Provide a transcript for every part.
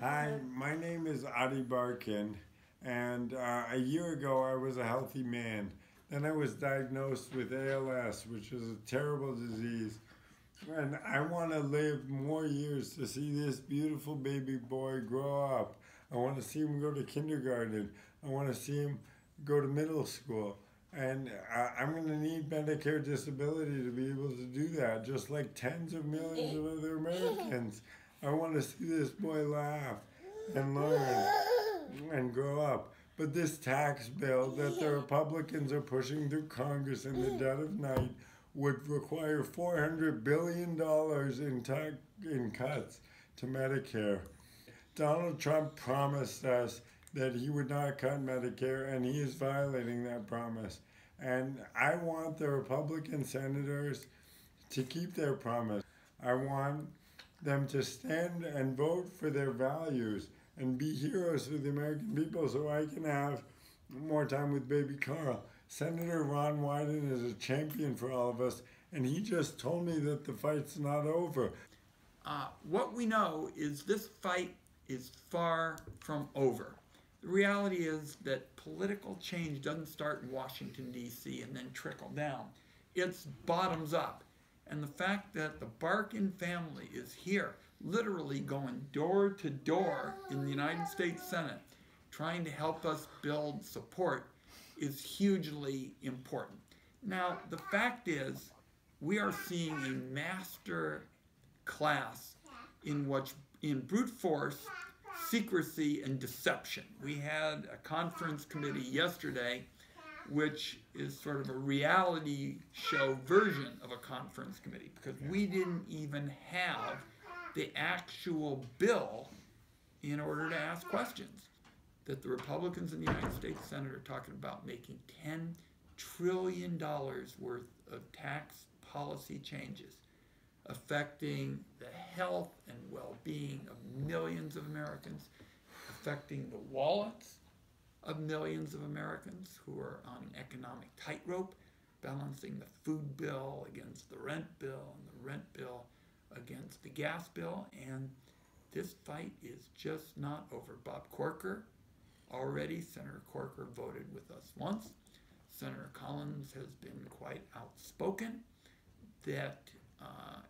Hi, my name is Adi Barkan, and a year ago I was a healthy man. Then I was diagnosed with ALS, which is a terrible disease, and I want to live more years to see this beautiful baby boy grow up. I want to see him go to kindergarten. I want to see him go to middle school. And I'm going to need Medicare disability to be able to do that, just like tens of millions of other Americans. I want to see this boy laugh and learn and grow up. But this tax bill that the Republicans are pushing through Congress in the dead of night would require $400 billion in cuts to Medicare. Donald Trump promised us that he would not cut Medicare, and he is violating that promise. And I want the Republican senators to keep their promise. I want them to stand and vote for their values and be heroes for the American people so I can have more time with baby Carl. Senator Ron Wyden is a champion for all of us, and he just told me that the fight's not over. What we know is this fight is far from over. The reality is that political change doesn't start in Washington, D.C. and then trickle down. It's bottoms up. And the fact that the Barkan family is here, literally going door to door in the United States Senate, trying to help us build support, is hugely important. Now, the fact is, we are seeing a master class in brute force, secrecy, and deception. We had a conference committee yesterday which is sort of a reality show version of a conference committee, because we didn't even have the actual bill in order to ask questions. That the Republicans in the United States Senate are talking about making $10 trillion worth of tax policy changes affecting the health and well-being of millions of Americans, affecting the wallets of millions of Americans who are on an economic tightrope, balancing the food bill against the rent bill and the rent bill against the gas bill. And this fight is just not over. Bob Corker, already Senator Corker voted with us once. Senator Collins has been quite outspoken that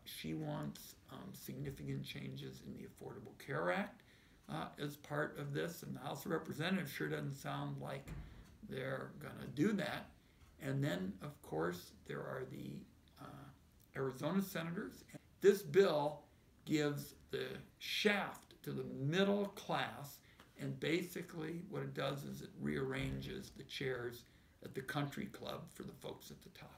she wants significant changes in the Affordable Care Act as part of this, and the House of Representatives sure doesn't sound like they're going to do that. And then, of course, there are the Arizona senators. This bill gives the shaft to the middle class, and basically what it does is it rearranges the chairs at the country club for the folks at the top.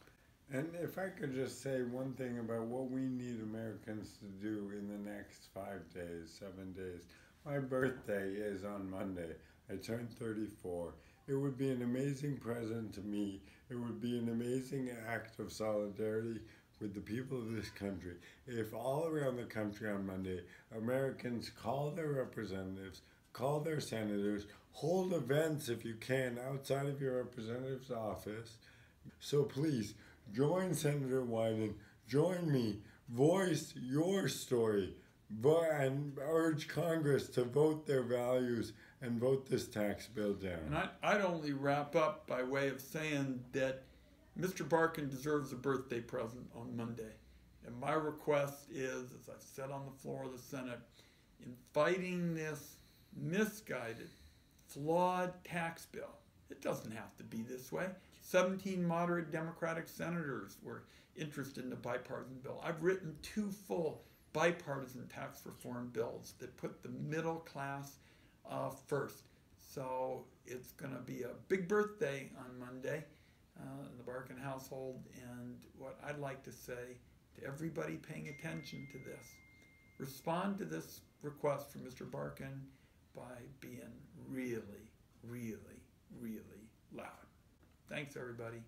And if I could just say one thing about what we need Americans to do in the next 5 days, 7 days. My birthday is on Monday. I turned 34. It would be an amazing present to me. It would be an amazing act of solidarity with the people of this country if all around the country on Monday, Americans call their representatives, call their senators, hold events if you can outside of your representative's office. So please, join Senator Wyden, join me, voice your story, and urge Congress to vote their values and vote this tax bill down. And I'd only wrap up by way of saying that Mr. Barkan deserves a birthday present on Monday. And my request is, as I've said on the floor of the Senate, in fighting this misguided, flawed tax bill, it doesn't have to be this way. 17 moderate Democratic senators were interested in the bipartisan bill. I've written 2 full bipartisan tax reform bills that put the middle class first. So it's going to be a big birthday on Monday in the Barkan household. And what I'd like to say to everybody paying attention to this, respond to this request from Mr. Barkan by being really, really, really loud. Thanks, everybody.